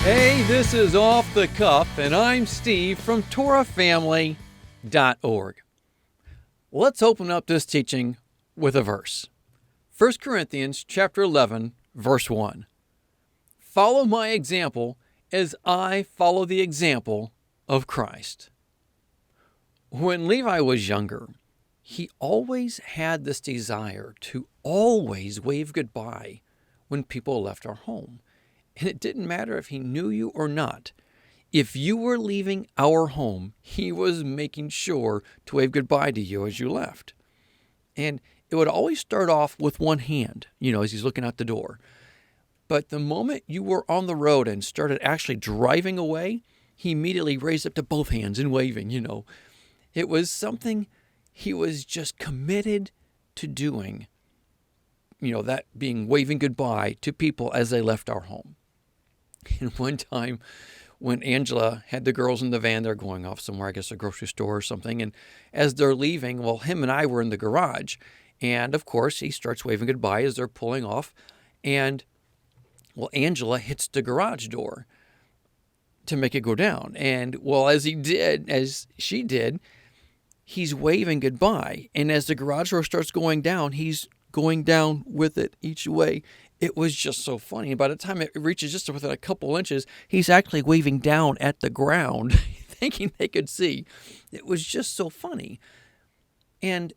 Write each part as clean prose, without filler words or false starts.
Hey, this is Off the Cuff, and I'm Steve from TorahFamily.org. Let's open up this teaching with a verse. 1 Corinthians chapter 11, verse 1. Follow my example as I follow the example of Christ. When Levi was younger, he always had this desire to always wave goodbye when people left our home. And it didn't matter if he knew you or not. If you were leaving our home, he was making sure to wave goodbye to you as you left. And it would always start off with one hand, as he's looking out the door. But the moment you were on the road and started actually driving away, he immediately raised up to both hands and waving, It was something he was just committed to doing, that being waving goodbye to people as they left our home. And one time when Angela had the girls in the van, they're going off somewhere, I guess a grocery store or something. And as they're leaving, him and I were in the garage. And of course, he starts waving goodbye as they're pulling off. And Angela hits the garage door to make it go down. And as she did, he's waving goodbye. And as the garage door starts going down, he's going down with it each way. It was just so funny. And by the time it reaches just within a couple inches, he's actually waving down at the ground, thinking they could see. It was just so funny. And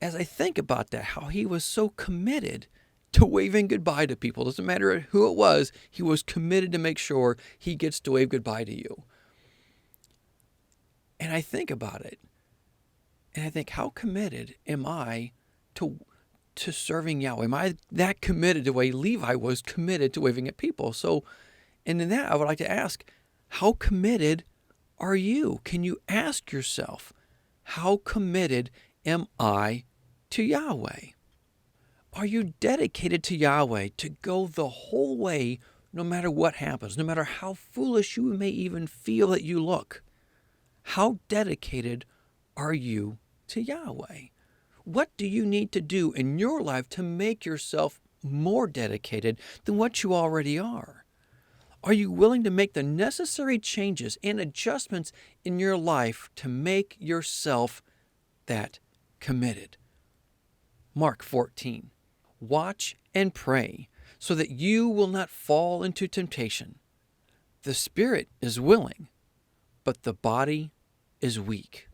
as I think about that, how he was so committed to waving goodbye to people, doesn't matter who it was, he was committed to make sure he gets to wave goodbye to you. And I think about it, and I think, how committed am I to serving Yahweh? Am I that committed the way Levi was committed to waving at people? And in that, I would like to ask, how committed are you? Can you ask yourself, how committed am I to Yahweh? Are you dedicated to Yahweh to go the whole way, no matter what happens, no matter how foolish you may even feel that you look? How dedicated are you to Yahweh? What do you need to do in your life to make yourself more dedicated than what you already are? Are you willing to make the necessary changes and adjustments in your life to make yourself that committed? Mark 14. Watch and pray so that you will not fall into temptation. The spirit is willing, but the body is weak.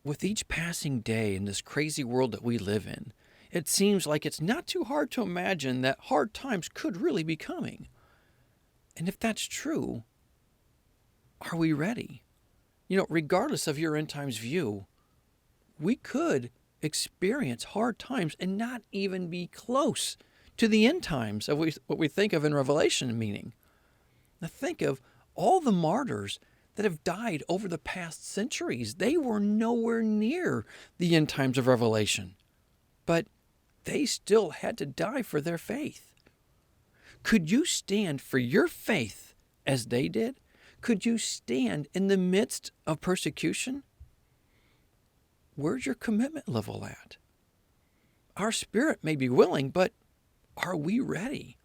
With each passing day in this crazy world that we live in, it seems like it's not too hard to imagine that hard times could really be coming. And if that's true, are we ready? Regardless of your end times view, we could experience hard times and not even be close to the end times of what we think of in Revelation meaning. Now think of all the martyrs that have died over the past centuries. They were nowhere near the end times of Revelation, but they still had to die for their faith. Could you stand for your faith as they did? Could you stand in the midst of persecution? Where's your commitment level at? Our spirit may be willing, but are we ready?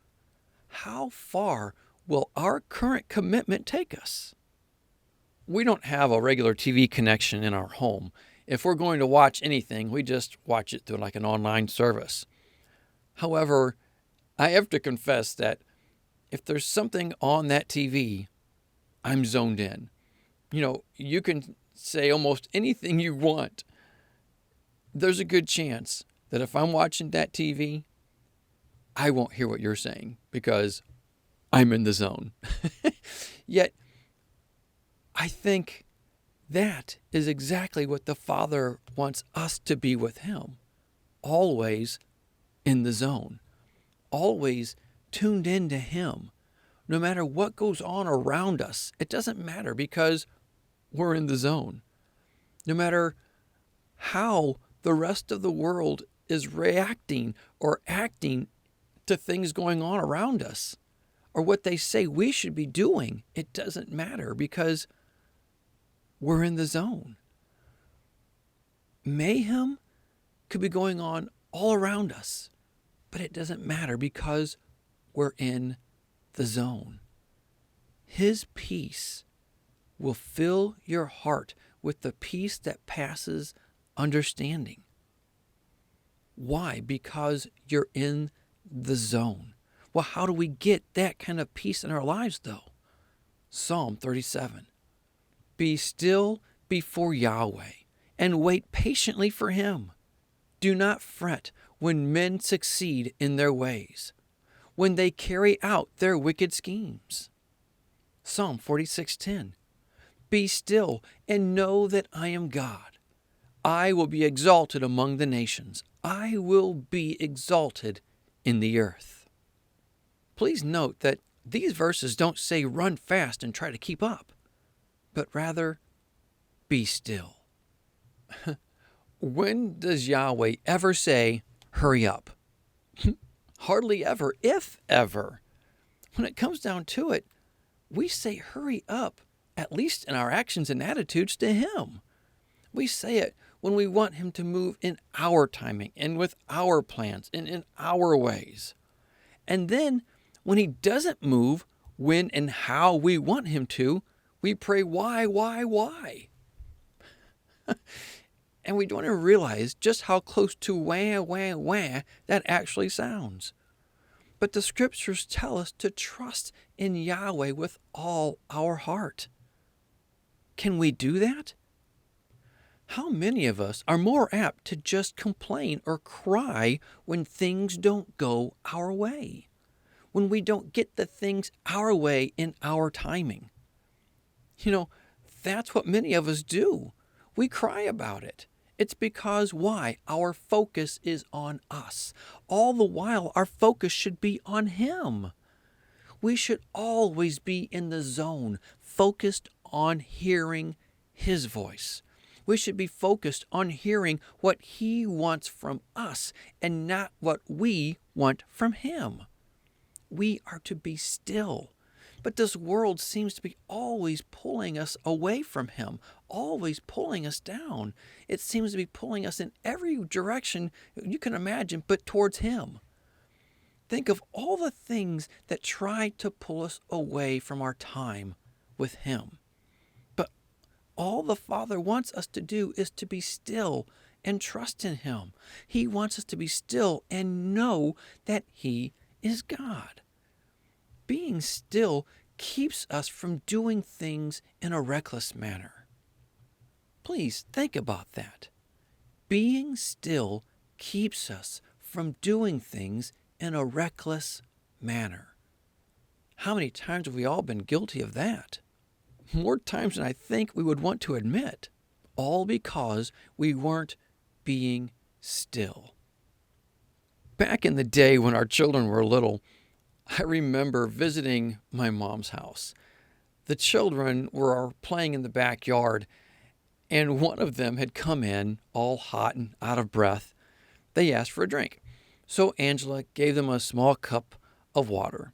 How far will our current commitment take us? We don't have a regular TV connection in our home. If we're going to watch anything, we just watch it through like an online service. However, I have to confess that if there's something on that TV, I'm zoned in. You can say almost anything you want. There's a good chance that if I'm watching that TV, I won't hear what you're saying because I'm in the zone. Yet, I think that is exactly what the Father wants us to be with Him. Always in the zone. Always tuned into Him. No matter what goes on around us, it doesn't matter because we're in the zone. No matter how the rest of the world is reacting or acting to things going on around us, or what they say we should be doing, it doesn't matter because we're in the zone. Mayhem could be going on all around us, but it doesn't matter because we're in the zone. His peace will fill your heart with the peace that passes understanding. Why? Because you're in the zone. Well, how do we get that kind of peace in our lives, though? Psalm 37. Be still before Yahweh and wait patiently for him. Do not fret when men succeed in their ways, when they carry out their wicked schemes. Psalm 46:10. Be still and know that I am God. I will be exalted among the nations. I will be exalted in the earth. Please note that these verses don't say run fast and try to keep up, but rather be still. When does Yahweh ever say, hurry up? Hardly ever, if ever. When it comes down to it, we say hurry up, at least in our actions and attitudes to him. We say it when we want him to move in our timing and with our plans and in our ways. And then when he doesn't move when and how we want him to, we pray, why? And we don't even realize just how close to wah that actually sounds. But the scriptures tell us to trust in Yahweh with all our heart. Can we do that? How many of us are more apt to just complain or cry when things don't go our way? When we don't get the things our way in our timing? That's what many of us do. We cry about it. It's because why? Our focus is on us. All the while, our focus should be on him. We should always be in the zone, focused on hearing his voice. We should be focused on hearing what he wants from us and not what we want from him. We are to be still. But this world seems to be always pulling us away from him, always pulling us down. It seems to be pulling us in every direction you can imagine, but towards him. Think of all the things that try to pull us away from our time with him. But all the Father wants us to do is to be still and trust in him. He wants us to be still and know that he is God. Being still keeps us from doing things in a reckless manner. Please think about that. Being still keeps us from doing things in a reckless manner. How many times have we all been guilty of that? More times than I think we would want to admit, all because we weren't being still. Back in the day when our children were little, I remember visiting my mom's house. The children were playing in the backyard, and one of them had come in all hot and out of breath. They asked for a drink. So Angela gave them a small cup of water,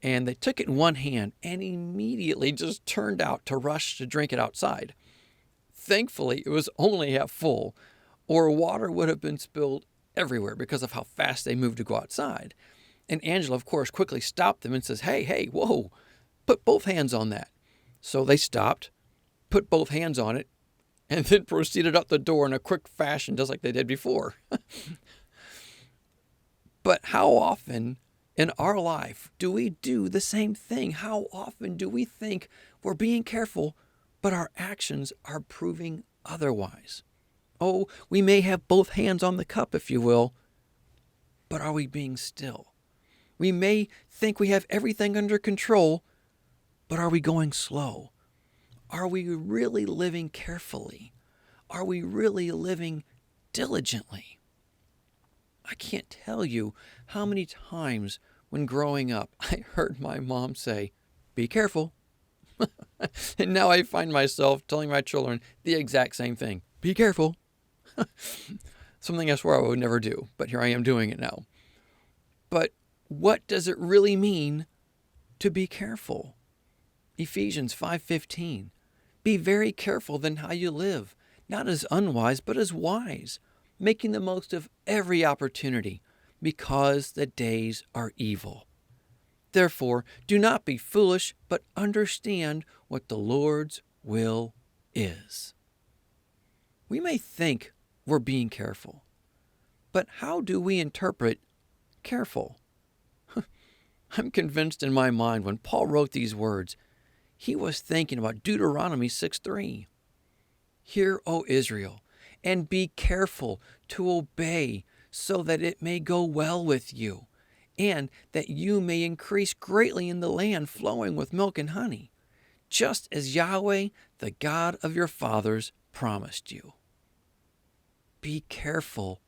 and they took it in one hand and immediately just turned out to rush to drink it outside. Thankfully, it was only half full, or water would have been spilled everywhere because of how fast they moved to go outside. And Angela, of course, quickly stopped them and says, hey, whoa, put both hands on that. So they stopped, put both hands on it, and then proceeded up the door in a quick fashion, just like they did before. But how often in our life do we do the same thing? How often do we think we're being careful, but our actions are proving otherwise? Oh, we may have both hands on the cup, if you will, but are we being still? We may think we have everything under control, but are we going slow? Are we really living carefully? Are we really living diligently? I can't tell you how many times when growing up I heard my mom say, be careful. And now I find myself telling my children the exact same thing. Be careful. Something I swore I would never do, but here I am doing it now. But what does it really mean to be careful? Ephesians 5:15. Be very careful then how you live, not as unwise, but as wise, making the most of every opportunity, because the days are evil. Therefore, do not be foolish, but understand what the Lord's will is. We may think we're being careful, but how do we interpret careful? I'm convinced in my mind when Paul wrote these words, he was thinking about Deuteronomy 6:3. Hear, O Israel, and be careful to obey, so that it may go well with you, and that you may increase greatly in the land flowing with milk and honey, just as Yahweh, the God of your fathers, promised you. Be careful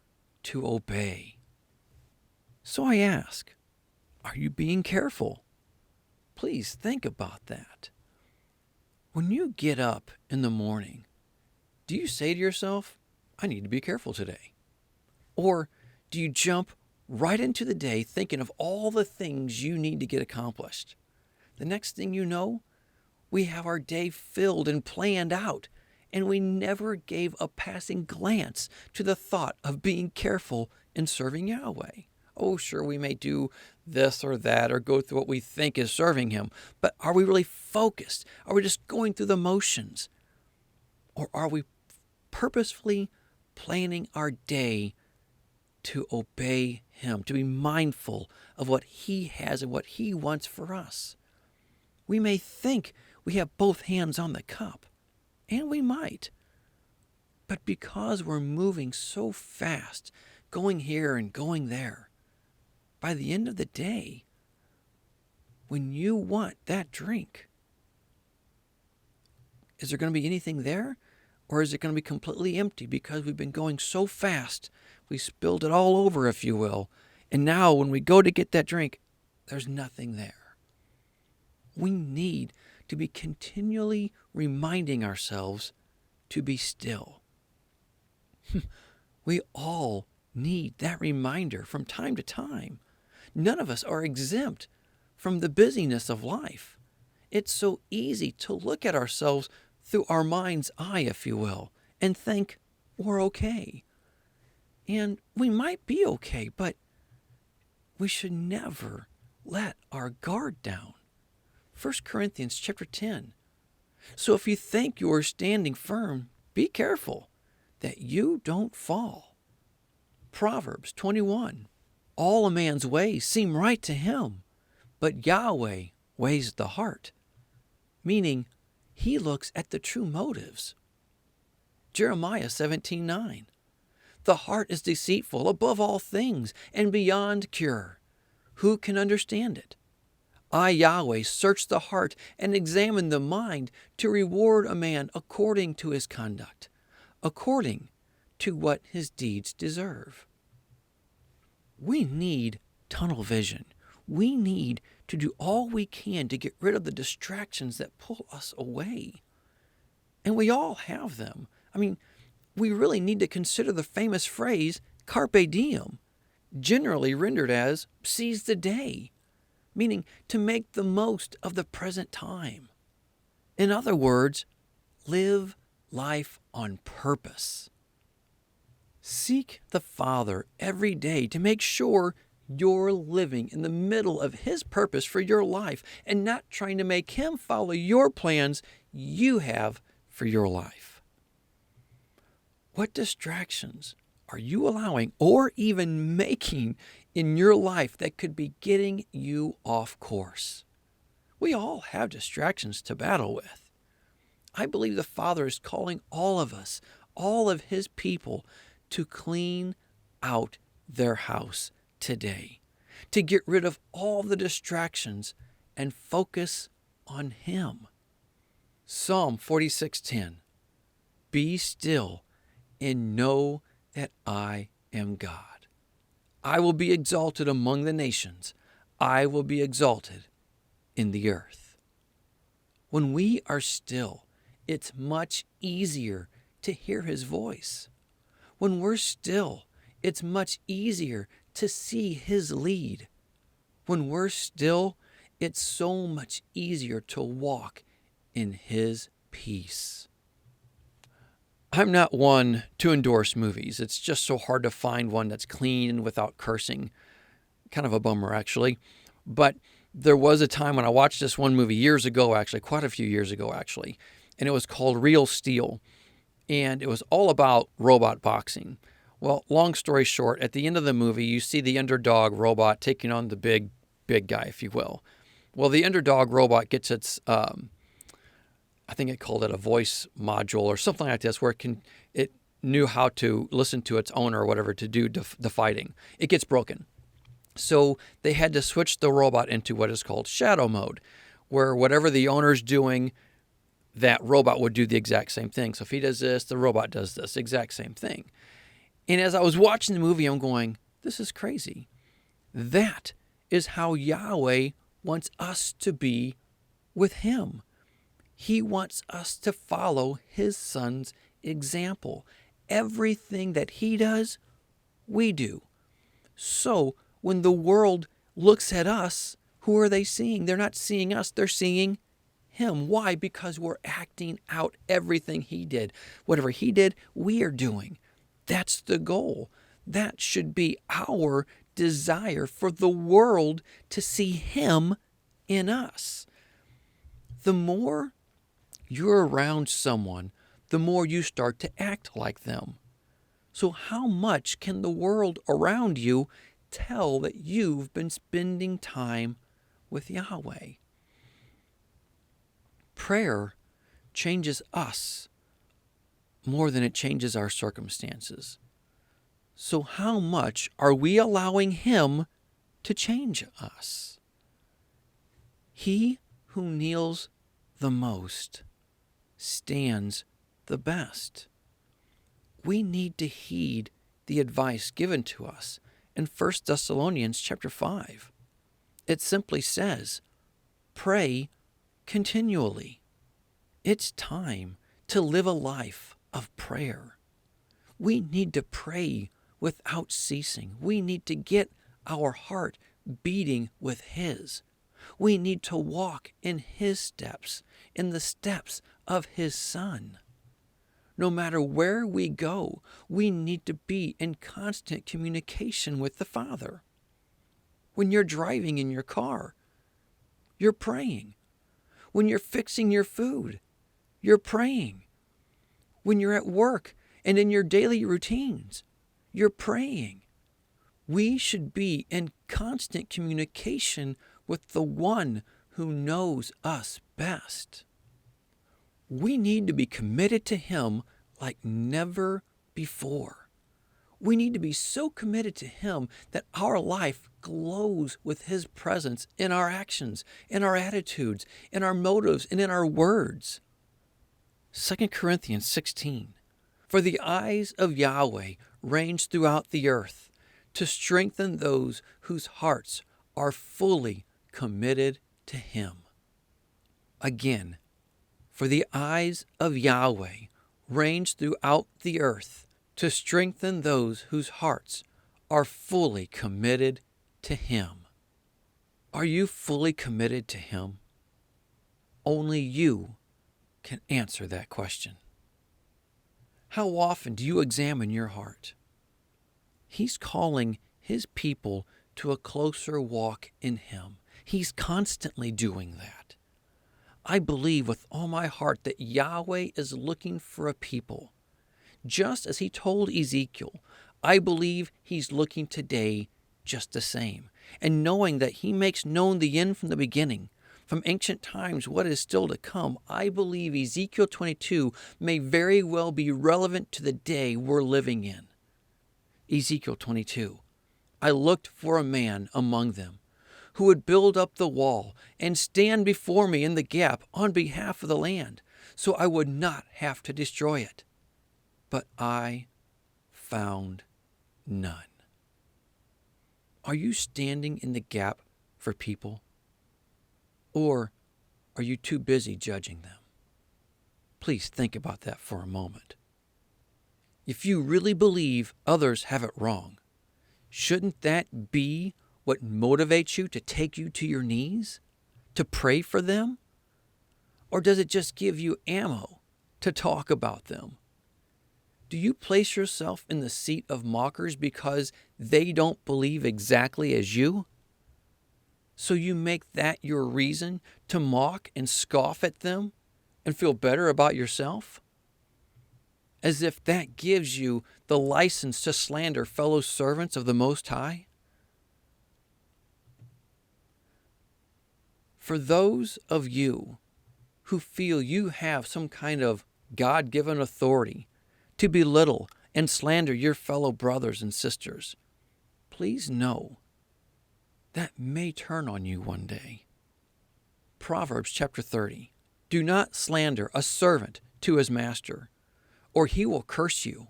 to obey. So I ask, are you being careful? Please think about that. When you get up in the morning, do you say to yourself, I need to be careful today? Or do you jump right into the day thinking of all the things you need to get accomplished? The next thing you know, we have our day filled and planned out, and we never gave a passing glance to the thought of being careful in serving Yahweh. Oh, sure, we may do this or that or go through what we think is serving Him, but are we really focused? Are we just going through the motions? Or are we purposefully planning our day to obey Him, to be mindful of what He has and what He wants for us? We may think we have both hands on the cup, and we might. But because we're moving so fast, going here and going there, by the end of the day, when you want that drink, is there going to be anything there? Or is it going to be completely empty because we've been going so fast, we spilled it all over, if you will, and now when we go to get that drink, there's nothing there. We need to be continually reminding ourselves to be still. We all need that reminder from time to time. None of us are exempt from the busyness of life. It's so easy to look at ourselves through our mind's eye, if you will, and think we're okay. And we might be okay, but we should never let our guard down. 1 Corinthians chapter 10. So if you think you are standing firm, be careful that you don't fall. Proverbs 21. All a man's ways seem right to him, but Yahweh weighs the heart. Meaning, He looks at the true motives. Jeremiah 17:9. The heart is deceitful above all things and beyond cure. Who can understand it? I, Yahweh, search the heart and examine the mind to reward a man according to his conduct, according to what his deeds deserve. We need tunnel vision. We need to do all we can to get rid of the distractions that pull us away. And we all have them. I mean, we really need to consider the famous phrase, carpe diem, generally rendered as seize the day, meaning to make the most of the present time. In other words, live life on purpose. Seek the Father every day to make sure you're living in the middle of His purpose for your life and not trying to make Him follow your plans you have for your life. What distractions are you allowing or even making in your life that could be getting you off course? We all have distractions to battle with. I believe the Father is calling all of us, all of His people, to clean out their house today, to get rid of all the distractions and focus on Him. Psalm 46:10. Be still and know that I am God. I will be exalted among the nations. I will be exalted in the earth. When we are still, it's much easier to hear His voice. When we're still, it's much easier to see His lead. When we're still, it's so much easier to walk in His peace. I'm not one to endorse movies. It's just so hard to find one that's clean and without cursing. Kind of a bummer, actually. But There was a time when I watched this one movie years ago, actually, quite a few years ago, actually, and it was called Real Steel, and it was all about robot boxing. Well, long story short, at the end of the movie, you see the underdog robot taking on the big guy, if you will. Well, the underdog robot gets its, I think it called it a voice module or something like this, where it knew how to listen to its owner or whatever to do the fighting. It gets broken. So they had to switch the robot into what is called shadow mode, where whatever the owner's doing, that robot would do the exact same thing. So if he does this, the robot does this exact same thing. And as I was watching the movie, I'm going, this is crazy. That is how Yahweh wants us to be with him. He wants us to follow his son's example. Everything that he does, we do. So when the world looks at us, who are they seeing? They're not seeing us, they're seeing him. Why? Because we're acting out everything he did. Whatever he did, we are doing. That's the goal. That should be our desire, for the world to see him in us. The more you're around someone, the more you start to act like them. So how much can the world around you tell that you've been spending time with Yahweh? Prayer changes us more than it changes our circumstances. So how much are we allowing him to change us? He who kneels the most stands the best. We need to heed the advice given to us in 1 Thessalonians chapter 5. It simply says, pray continually. It's time to live a life of prayer. We need to pray without ceasing. We need to get our heart beating with his. We need to walk in his steps, in the steps of his Son. No matter where we go, we need to be in constant communication with the Father. When you're driving in your car, you're praying. When you're fixing your food, you're praying. When you're at work and in your daily routines, you're praying. We should be in constant communication with the one who knows us best. We need to be committed to him like never before. We need to be so committed to him that our life glows with his presence in our actions, in our attitudes, in our motives, and in our words. 2 Corinthians 16. For the eyes of Yahweh range throughout the earth to strengthen those whose hearts are fully committed to him. Again, for the eyes of Yahweh range throughout the earth to strengthen those whose hearts are fully committed to him. Are you fully committed to him? Only you can answer that question. How often do you examine your heart? He's calling his people to a closer walk in him. He's constantly doing that. I believe with all my heart that Yahweh is looking for a people. Just as he told Ezekiel, I believe he's looking today just the same. And knowing that he makes known the end from the beginning, from ancient times what is still to come, I believe Ezekiel 22 may very well be relevant to the day we're living in. Ezekiel 22. I looked for a man among them who would build up the wall and stand before me in the gap on behalf of the land, so I would not have to destroy it. But I found none. Are you standing in the gap for people? Or are you too busy judging them? Please think about that for a moment. If you really believe others have it wrong, shouldn't that be what motivates you to take you to your knees? To pray for them? Or does it just give you ammo to talk about them? Do you place yourself in the seat of mockers because they don't believe exactly as you? So you make that your reason to mock and scoff at them and feel better about yourself? As if that gives you the license to slander fellow servants of the Most High? For those of you who feel you have some kind of God-given authority to belittle and slander your fellow brothers and sisters, please know that may turn on you one day. Proverbs chapter 30. Do not slander a servant to his master, or he will curse you,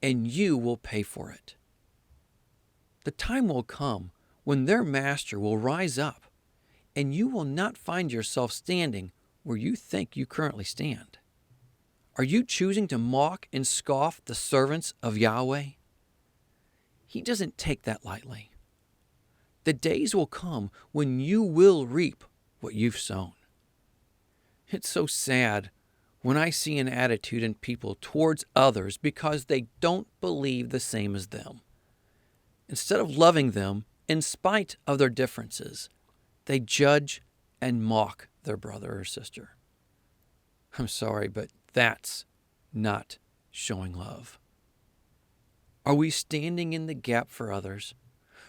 and you will pay for it. The time will come when their master will rise up, and you will not find yourself standing where you think you currently stand. Are you choosing to mock and scoff the servants of Yahweh? He doesn't take that lightly. The days will come when you will reap what you've sown. It's so sad when I see an attitude in people towards others because they don't believe the same as them. Instead of loving them in spite of their differences, they judge and mock their brother or sister. I'm sorry, but that's not showing love. Are we standing in the gap for others?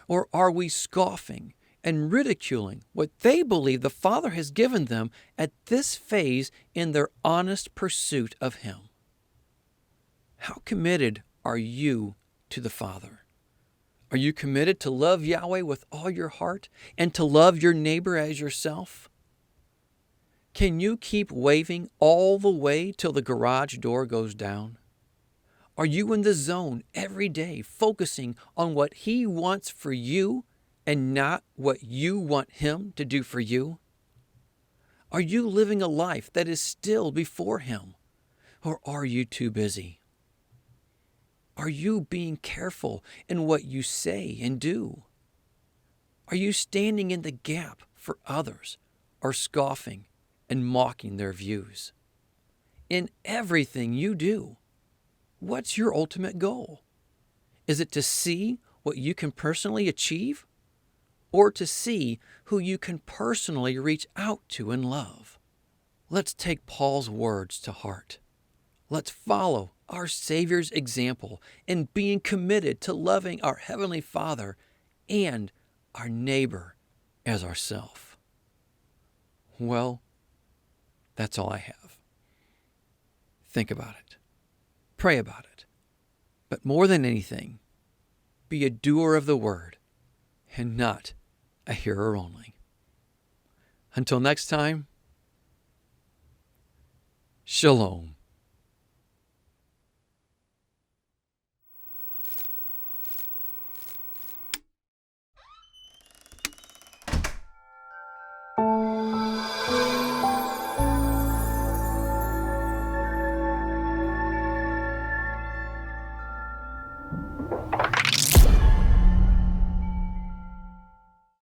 Or are we scoffing and ridiculing what they believe the Father has given them at this phase in their honest pursuit of Him? How committed are you to the Father? Are you committed to love Yahweh with all your heart and to love your neighbor as yourself? Can you keep waving all the way till the garage door goes down? Are you in the zone every day, focusing on what He wants for you and not what you want Him to do for you? Are you living a life that is still before Him, or are you too busy? Are you being careful in what you say and do? Are you standing in the gap for others or scoffing and mocking their views? In everything you do, what's your ultimate goal? Is it to see what you can personally achieve, or to see who you can personally reach out to and love? Let's take Paul's words to heart. Let's follow our Savior's example in being committed to loving our Heavenly Father and our neighbor as ourself. Well, that's all I have. Think about it. Pray about it. But more than anything, be a doer of the word and not a hearer only. Until next time, Shalom.